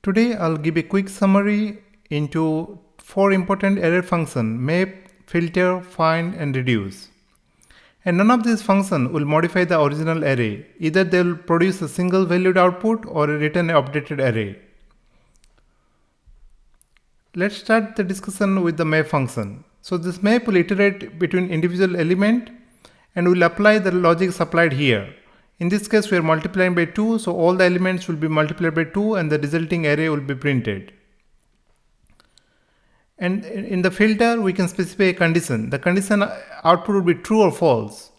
Today I'll give a quick summary into four important array functions: map, filter, find, and reduce. And none of these functions will modify the original array. Either they will produce a single valued output or return an updated array. Let's start the discussion with the map function. So this map will iterate between individual element and will apply the logic supplied here. In this case, we are multiplying by 2, so all the elements will be multiplied by 2 and the resulting array will be printed. And in the filter, we can specify a condition. The condition output will be true or false.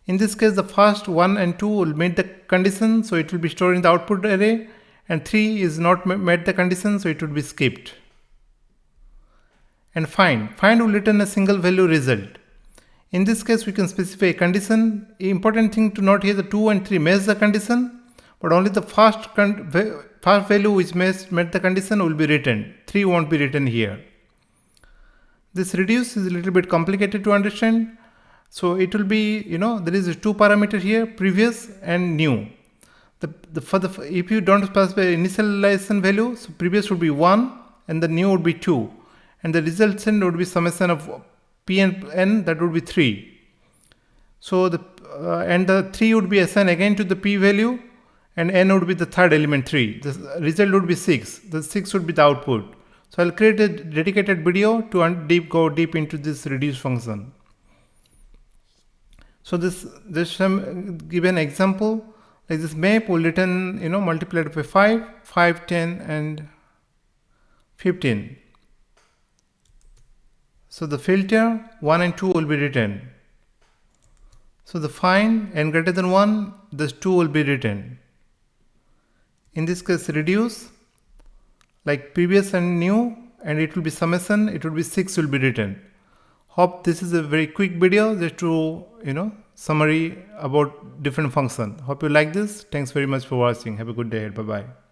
In this case, the first 1 and 2 will meet the condition, so it will be stored in the output array, and 3 is not met the condition, so it will be skipped. And find will return a single value result. In this case, we can specify a condition. Important thing to note here, the 2 and 3 match the condition, but only the first value which met the condition will be written. 3 won't be written here. This reduce is a little bit complicated to understand. So it will be, there is 2 parameters here, previous and new. If you don't specify initialization value, so previous would be 1 and the new would be 2. And the resultant would be summation of p and n, that would be 3. So the 3 would be assigned again to the p value, and n would be the third element 3. The result would be 6. The 6 would be the output. So I'll create a dedicated video to go deep into this reduce function. So this give an example, like this map will return, multiplied by 5, 10, and 15. So the filter 1 and 2 will be written. So the find n greater than 1, this 2 will be written. In this case, reduce, like previous and new, and it will be summation, it will be 6 will be written. Hope this is a very quick video just to, summary about different function. Hope you like this. Thanks very much for watching. Have a good day. Bye-bye.